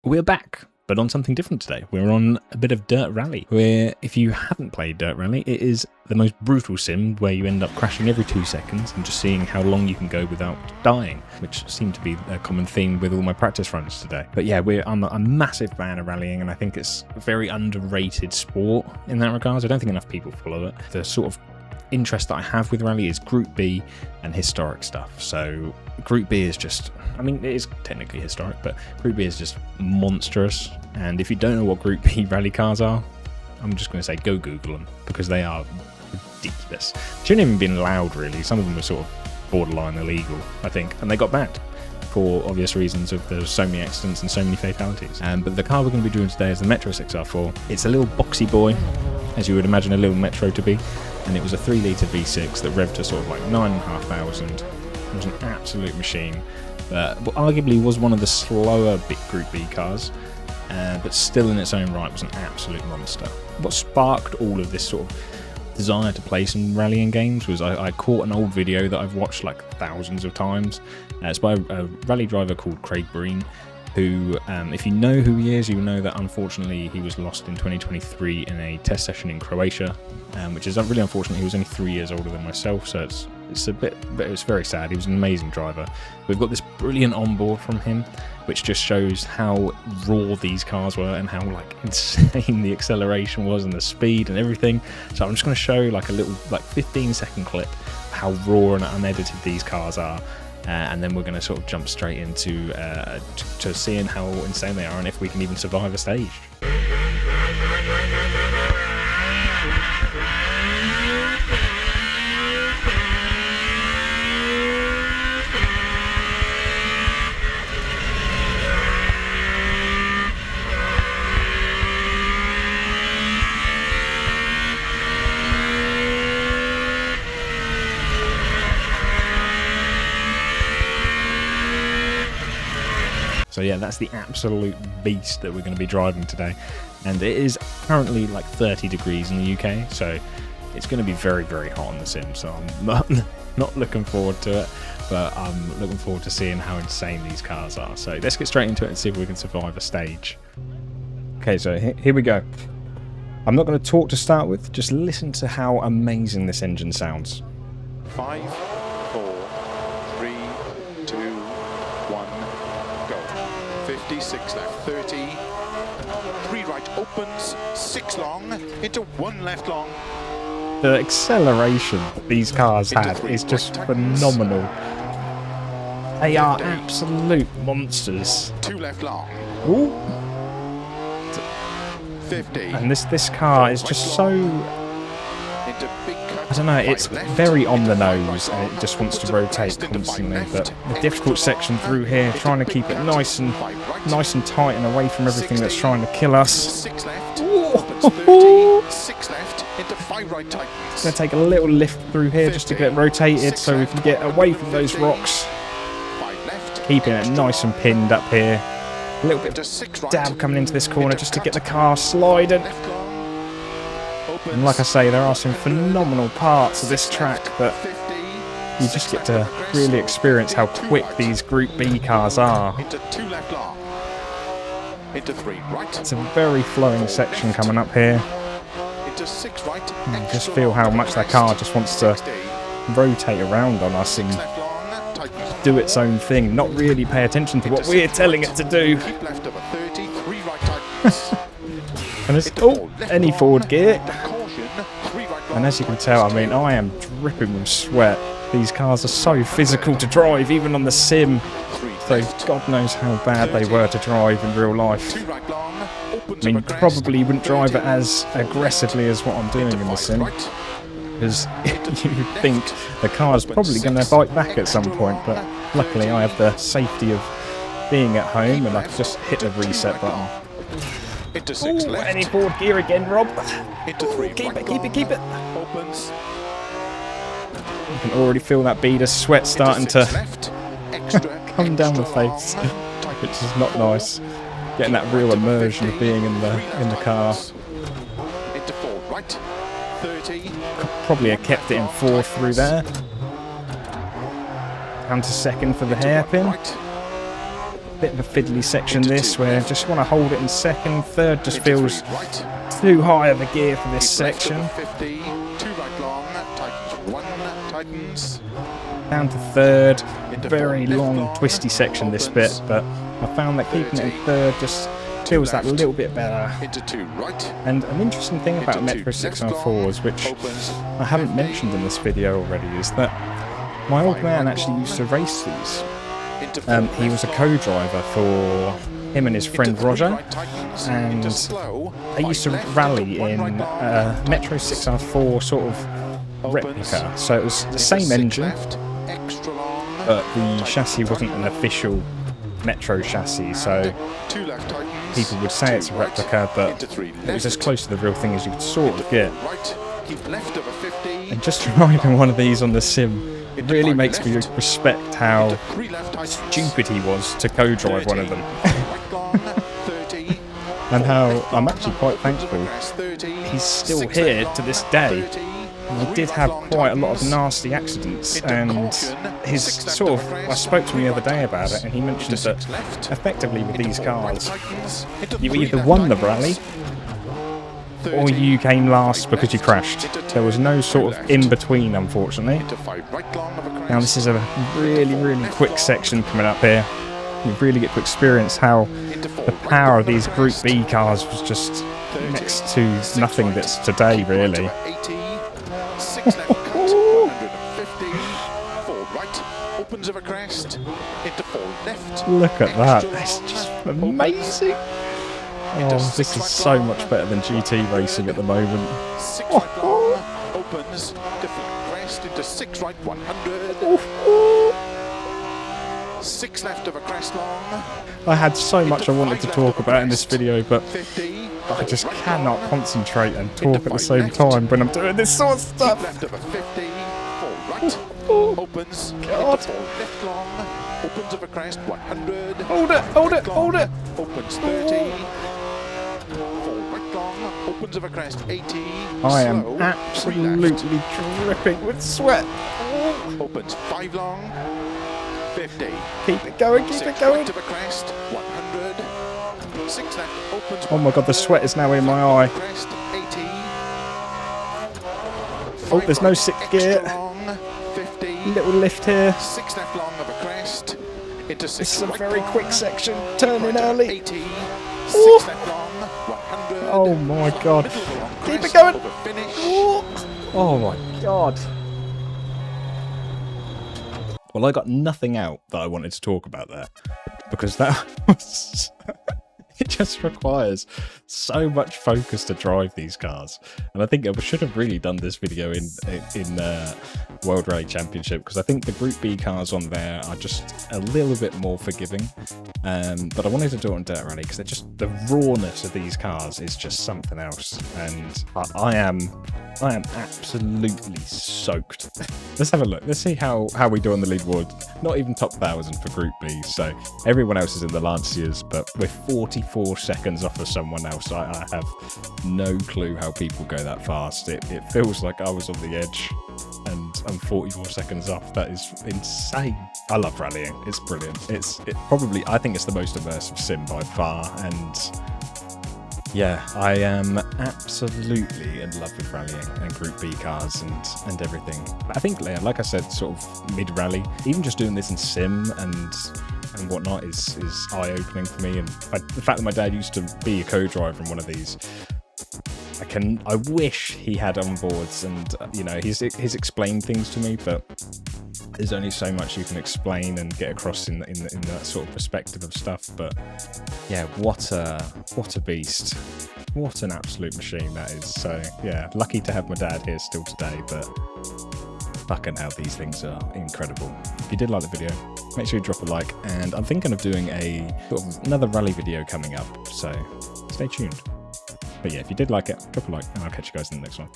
We're back, but on something different today. We're on a bit of Dirt Rally, where if you haven't played Dirt Rally, it is the most brutal sim where you end up crashing every 2 seconds and just seeing how long you can go without dying, which seemed to be a common theme with all my practice runs today. But yeah, I'm a massive fan of rallying, and I think it's a very underrated sport in that regard. I don't think enough people follow it. The sort of interest that I have with rally is Group B and historic stuff. So Group B is just, I mean, it is technically historic, but Group B is just monstrous. And if you don't know what Group B rally cars are, I'm just going to say go Google them, because they are ridiculous. Shouldn't even been allowed, really. Some of them were sort of borderline illegal, I think, and they got banned for obvious reasons of there's so many accidents and so many fatalities. But the car we're going to be doing today is the Metro 6R4. It's a little boxy boy, as you would imagine a little Metro to be, and it was a 3-litre V6 that revved to sort of like 9,500. It was an absolute machine, but arguably was one of the slower big Group B cars, but still in its own right was an absolute monster. What sparked all of this sort of desire to play some rallying games was I caught an old video that I've watched like thousands of times. It's by a rally driver called Craig Breen, who, if you know who he is, you know that unfortunately he was lost in 2023 in a test session in Croatia, which is really unfortunate. He was only 3 years older than myself, so it's very sad. He was an amazing driver. We've got this brilliant onboard from him, which just shows how raw these cars were and how like insane the acceleration was and the speed and everything. So I'm just going to show like a little 15-second clip of how raw and unedited these cars are. And then we're going to sort of jump straight into to seeing how insane they are and if we can even survive a stage. So yeah, that's the absolute beast that we're going to be driving today, and it is currently like 30 degrees in the UK, so it's going to be very, very hot on the sim. So I'm not looking forward to it, but I'm looking forward to seeing how insane these cars are. So let's get straight into it and see if we can survive a stage. Okay, so here we go. I'm not going to talk to start with, just listen to how amazing this engine sounds. 5, 4, 3, 2, 1, go. 56 left, 30, 3 right opens, 6 long, into 1 left long. The acceleration these cars had is just phenomenal. They are absolute monsters. 2 left long. Ooh. 50. And this car is just so, I don't know, it's very on the nose and it just wants to rotate constantly, but the difficult section through here, trying to keep it nice and tight and away from everything that's trying to kill us. 6 left, opens 30, 6 left, into 5 right tightens. It's going to take a little lift through here just to get rotated so we can get away from those rocks. 5 left, Keeping it nice and pinned up here. A little bit of dab coming into this corner just to get the car sliding. And like I say, there are some phenomenal parts of this track, but you just get to really experience how quick these Group B cars are. into 2 left long, into 3 right, It's a very flowing section coming up here. into 6 right, You just feel how much that car just wants to rotate around on us and left long, tightens. do its own thing, not really pay attention to what we're telling it to do. Keep left over 30, 3 right tightens. And it's, any forward gear. Caution, 3 right long. And as you can tell, I mean, I am dripping with sweat. These cars are so physical to drive, even on the sim. 3 So left, God knows how bad they were to drive in real life. 2 right long, opens I mean, over crest, probably wouldn't drive it 30, as aggressively as what I'm doing in the into sim, 5 right, because you think the car's probably going to bite back at some point, but luckily I have the safety of being at home and I just hit the reset button. into 6 Ooh, left, any forward gear again, Rob? into 3 Keep right it, keep it, long, keep it. opens, You can already feel that bead of sweat starting into 6 to left, extra, come down the extra face, long, which tightens. is not nice. Getting that real immersion of being in the car. Into 4 right, 30, Probably have kept it in 4th through there. Down to 2nd for the hairpin. right, Bit of a fiddly section this, where I just want to hold it in second. Third just feels too high of a gear for this section. 50, 2 right long, tightens 1, tightens. Down to third. Very long, twisty section this bit, but I found that keeping it in third just feels that little bit better. Into 2 right. And an interesting thing about Metro 604s, which I haven't mentioned in this video already, is that my old man actually used to race these. He was a co-driver for him and his friend Roger, and they used to rally in Metro 604 sort of replica. So it was the same engine, but the chassis wasn't an official Metro chassis, so people would say it's a replica, but it was as close to the real thing as you could sort of get. And just driving one of these on the sim really makes me respect how stupid he was to co-drive one of them. And how I'm actually quite thankful he's still here to this day. And he did have quite a lot of nasty accidents, and his sort of, I spoke to him the other day about it, and he mentioned that effectively with these cars, you either won the rally or you came last because you crashed. There was no sort of in-between, unfortunately. Now this is a really, really quick section coming up here. You really get to experience how the power of these Group B cars was just next to nothing that's today, really. Look at that, it's just amazing. Oh, this is so much better than GT racing at the moment. Opens, crest into 6 right 100. 6 left of a crest long. I had so much I wanted to talk about in this video, but I just cannot concentrate and talk at the same time when I'm doing this sort of stuff. Left of a 50, 4 right. Opens, God. 4 left long. Opens of a crest 100. Hold it, hold it, hold it. Opens 30. 4 right long. Opens of a crest 80. I am Slow, absolutely dripping with sweat. Opens 5 long. 50. Keep it going, keep it going. Right of a crest 100. 6 left. Opens. Oh my god, the sweat is now in my eye. Crest 80. Oh, there's no 6th gear. Long, 50. Little lift here. 6 left long of a crest. Into 6 This is a right very long, quick section. Turn in right early. 80. 6 Ooh. left long, 100. Oh my god. Middle of a long Keep it crest, going. over finish. Oh my god. Well, I got nothing out that I wanted to talk about there, because that was... It just requires so much focus to drive these cars, and I think I should have really done this video in World Rally Championship, because I think the Group B cars on there are just a little bit more forgiving. But I wanted to do it on Dirt Rally because the rawness of these cars is just something else, and I am absolutely soaked. Let's have a look. Let's see how we do on the leaderboard. Not even top 1,000 for Group B, so everyone else is in the Lanciers, but we're 44 seconds off of someone else. I have no clue how people go that fast. It feels like I was on the edge, and I'm 44 seconds off. That is insane. I love rallying. It's brilliant. Probably, I think it's the most immersive sim by far, and yeah, I am absolutely in love with rallying and Group B cars and everything. I think, like I said, sort of mid-rally, even just doing this in sim and whatnot is eye-opening for me. And the fact that my dad used to be a co-driver in one of these, I wish he had onboards, and you know, he's explained things to me, but there's only so much you can explain and get across in that sort of perspective of stuff. But yeah, what a beast. What an absolute machine that is. So yeah, lucky to have my dad here still today, but fucking hell, these things are incredible. If you did like the video, make sure you drop a like, and I'm thinking of doing another rally video coming up, so stay tuned. But yeah, if you did like it, drop a like, and I'll catch you guys in the next one.